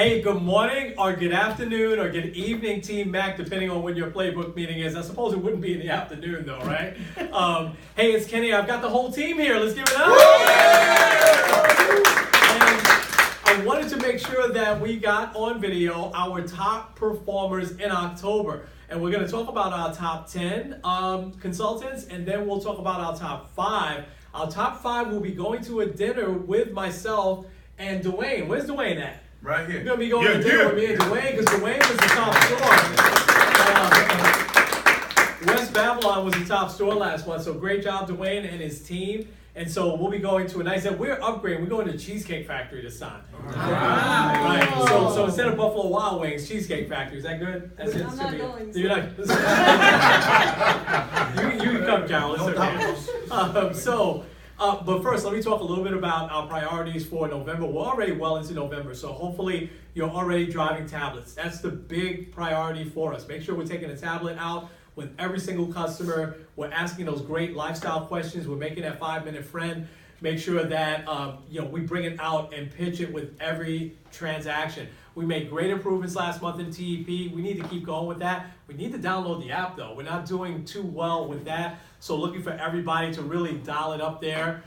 Hey, good morning, or good afternoon, or good evening, Team Mac, depending on when your playbook meeting is. I suppose it wouldn't be in the afternoon, though, right? Hey, it's Kenny. I've got the whole team here. Let's give it up. And I wanted to make sure that we got on video our top performers in October. And we're going to talk about our top 10 consultants, and then we'll talk about our top 5. Our top 5 will be going to a dinner with myself and Dwayne. Where's Dwayne at? Right here. You're going to be going to dinner with me and Dwayne, because Dwayne was the top store. West Babylon was the top store last month, so great job, Dwayne and his team. And so we'll be going to a nice, we're upgrading, we're going to Cheesecake Factory this time. Right. So instead of Buffalo Wild Wings, Cheesecake Factory. Is that good? That's it. I'm not going. You're not. you can come, Carol. It's okay. But first, let me talk a little bit about our priorities for November. We're already well into November, so hopefully you're already driving tablets. That's the big priority for us. Make sure we're taking a tablet out with every single customer. We're asking those great lifestyle questions. We're making that 5-minute friend. Make sure that we bring it out and pitch it with every transaction. We made great improvements last month in TEP. We need to keep going with that. We need to download the app, though. We're not doing too well with that. So looking for everybody to really dial it up there.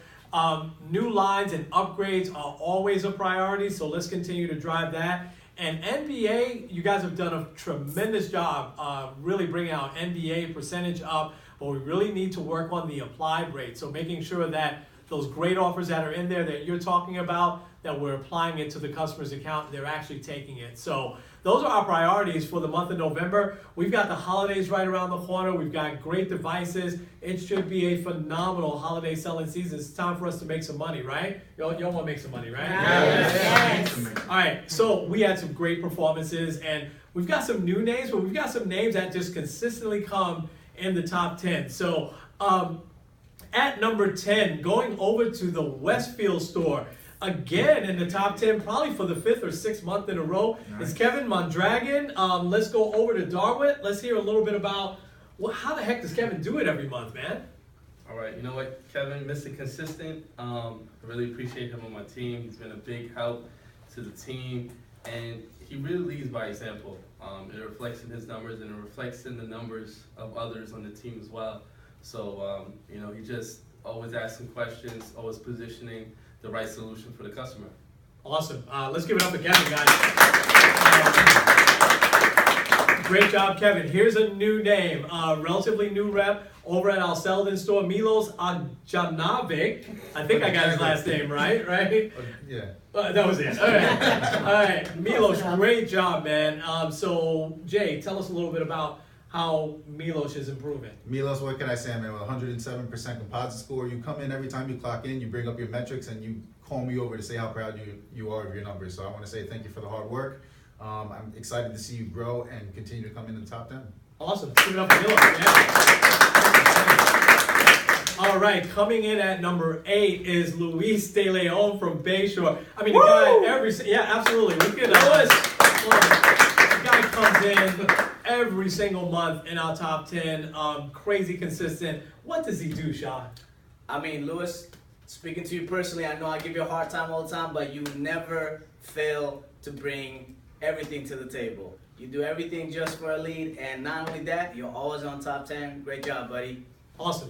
New lines and upgrades are always a priority, so let's continue to drive that. And NBA, you guys have done a tremendous job really bringing our NBA percentage up, but we really need to work on the applied rate. So making sure that those great offers that are in there that you're talking about, that we're applying it to the customer's account, they're actually taking it. So those are our priorities for the month of November. We've got the holidays right around the corner. We've got great devices. It should be a phenomenal holiday selling season. It's time for us to make some money, right? Y'all want to make some money, right? Yes. All right, so we had some great performances, and we've got some new names, but we've got some names that just consistently come in the top 10. So at number 10, going over to the Westfield store, again in the top 10, probably for the 5th or 6th month in a row, is Kevin Mondragon. Let's go over to Darwin. Let's hear a little bit about how the heck does Kevin do it every month, man? All right, you know what, Kevin, Mr. Consistent. I really appreciate him on my team. He's been a big help to the team, and he really leads by example. It reflects in his numbers, and it reflects in the numbers of others on the team as well. So, he just always asking questions, always positioning the right solution for the customer. Awesome. Let's give it up for Kevin, guys. Great job, Kevin. Here's a new name, relatively new rep over at our Selden store, Milos Ajanovic. I think I got his last name right? Yeah. That was it. All right. Milos, great job, man. So, Jay, tell us a little bit about how Milos is improving. Milos, what can I say, man? With 107% composite score, you come in every time you clock in, you bring up your metrics, and you call me over to say how proud you are of your numbers. So I want to say thank you for the hard work. I'm excited to see you grow and continue to come in the top 10. Awesome. Give it up for Milos. Yeah. All right, coming in at number 8 is Luis De Leon from Bayshore. I mean, the guy absolutely. Look at Luis. The guy comes in every single month in our top 10, crazy consistent. What does he do, Sean? I mean, Lewis, speaking to you personally, I know I give you a hard time all the time, but you never fail to bring everything to the table. You do everything just for a lead, and not only that, you're always on top 10. Great job, buddy. Awesome.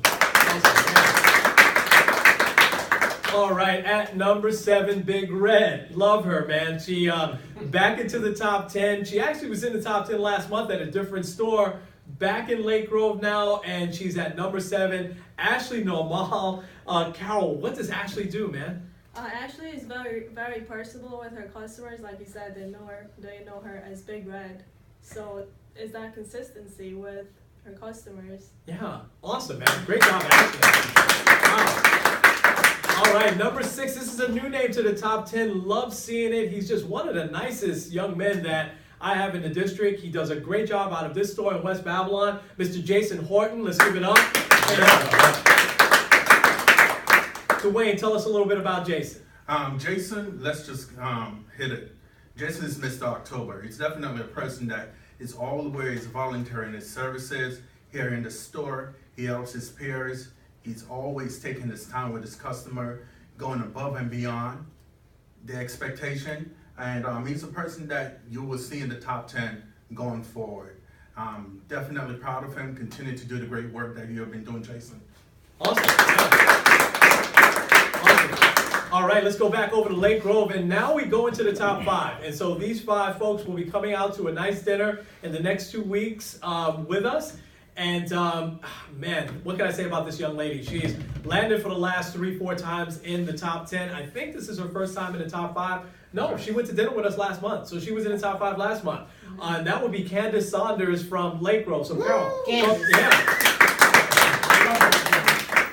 All right, at number 7, Big Red. Love her, man. She back into the top 10. She actually was in the top 10 last month at a different store. Back in Lake Grove now, and she's at number 7. Ashley Normal. Carol, what does Ashley do, man? Ashley is very, very personable with her customers. Like you said, they know her as Big Red. So is that consistency with her customers? Yeah, awesome, man. Great job, Ashley. Wow. All right, number 6. This is a new name to the top 10. Love seeing it. He's just one of the nicest young men that I have in the district. He does a great job out of this store in West Babylon. Mr. Jason Horton, let's give it up. Dwayne, tell us a little bit about Jason. Jason, let's just hit it. Jason is Mr. October. He's definitely a person that is always volunteering his services here in the store. He helps his peers. He's always taking his time with his customer, going above and beyond the expectation. And he's a person that you will see in the top 10 going forward. Definitely proud of him. Continue to do the great work that you have been doing, Jason. Awesome. Awesome. All right, let's go back over to Lake Grove, and now we go into the top 5. And so these 5 folks will be coming out to a nice dinner in the next 2 weeks with us. And man, what can I say about this young lady? She's landed for the last 3-4 times in the top 10. I think this is her first time in the top 5. No, she went to dinner with us last month, so she was in the top 5 last month. And that would be Candace Saunders from Lake Grove. So Carol,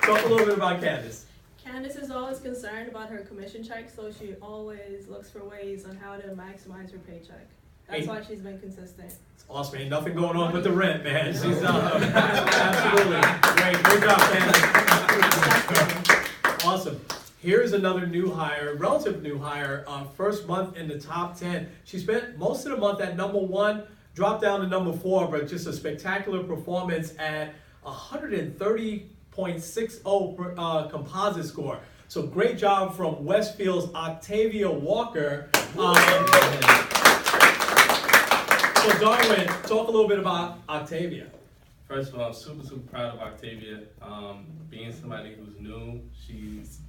talk a little bit about Candace. Candace is always concerned about her commission check, so she always looks for ways on how to maximize her paycheck. That's why she's been consistent. It's awesome, ain't nothing going on with the rent, man. She's absolutely great job, Candace. Awesome. Here's another new hire, relative new hire, first month in the top 10. She spent most of the month at number 1, dropped down to number 4, but just a spectacular performance at 130.60 composite score. So great job from Westfield's Octavia Walker. So Darwin, talk a little bit about Octavia. First of all, I'm super proud of Octavia. Being somebody who's new, she's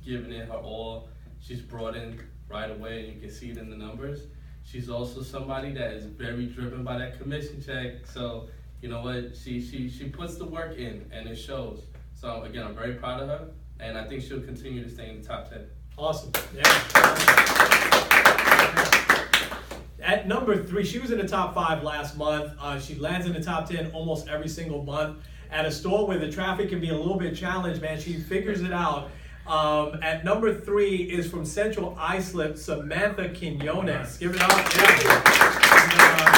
given it her all. She's brought in right away, and you can see it in the numbers. She's also somebody that is very driven by that commission check. So, you know what, she puts the work in, and it shows. So again, I'm very proud of her, and I think she'll continue to stay in the top 10. Awesome. Yeah. At number 3, she was in the top 5 last month. She lands in the top 10 almost every single month. At a store where the traffic can be a little bit challenged, man, she figures it out. At number 3 is from Central Islip, Samantha Quinones. Give it up. Yeah.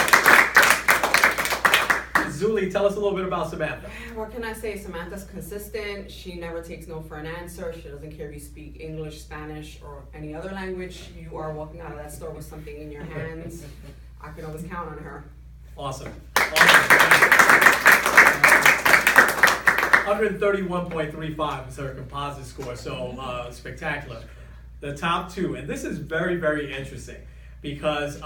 Zuli, tell us a little bit about Samantha. What can I say? Samantha's consistent. She never takes no for an answer. She doesn't care if you speak English, Spanish, or any other language. You are walking out of that store with something in your hands. I can always count on her. Awesome. 131.35 is her composite score, so spectacular. The top 2, and this is very, very interesting because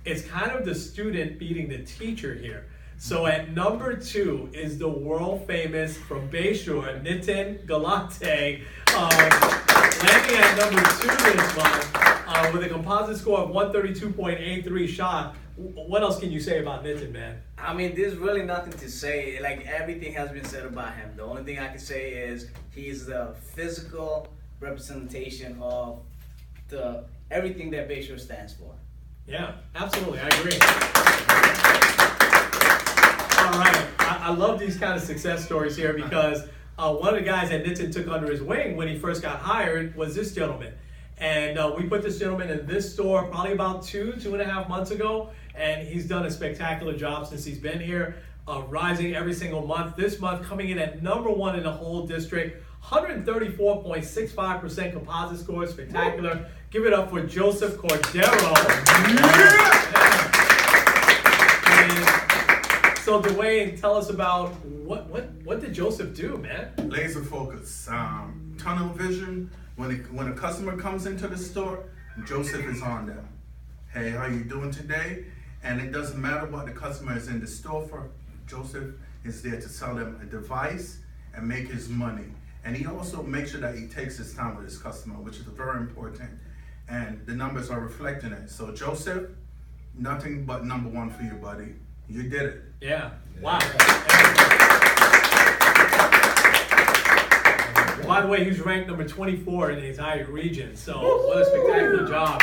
it's kind of the student beating the teacher here. So at number 2 is the world famous from Bayshore, Nitin Galante, landing at number 2 this month with a composite score of 132.83 shot. What else can you say about Nitin, man? I mean, there's really nothing to say. Like, everything has been said about him. The only thing I can say is he's the physical representation of everything that Bayshore stands for. Yeah, absolutely, I agree. All right, I love these kind of success stories here because one of the guys that Nitin took under his wing when he first got hired was this gentleman. And we put this gentleman in this store probably about 2.5 months ago, and he's done a spectacular job since he's been here, rising every single month. This month coming in at number 1 in the whole district, 134.65% composite score, spectacular. Give it up for Joseph Cordero. And so Dwayne, tell us about what did Joseph do, man? Laser focus, tunnel vision. When a customer comes into the store, Joseph is on them. Hey, how you doing today? And it doesn't matter what the customer is in the store for. Joseph is there to sell them a device and make his money. And he also makes sure that he takes his time with his customer, which is very important. And the numbers are reflecting it. So Joseph, nothing but number 1 for you, buddy. You did it. Yeah. Wow. By the way, he was ranked number 24 in the entire region. So what a spectacular job.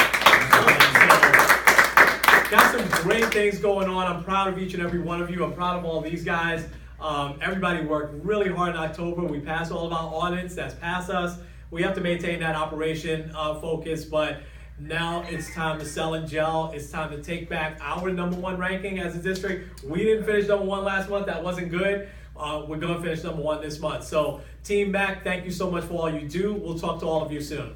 Got some great things going on. I'm proud of each and every one of you. I'm proud of all these guys. Everybody worked really hard in October. We passed all of our audits. That's past us. We have to maintain that operation focus, but now it's time to sell and gel. It's time to take back our number 1 ranking as a district. We didn't finish number 1 last month. That wasn't good. We're going to finish number 1 this month. So Team Mac, thank you so much for all you do. We'll talk to all of you soon.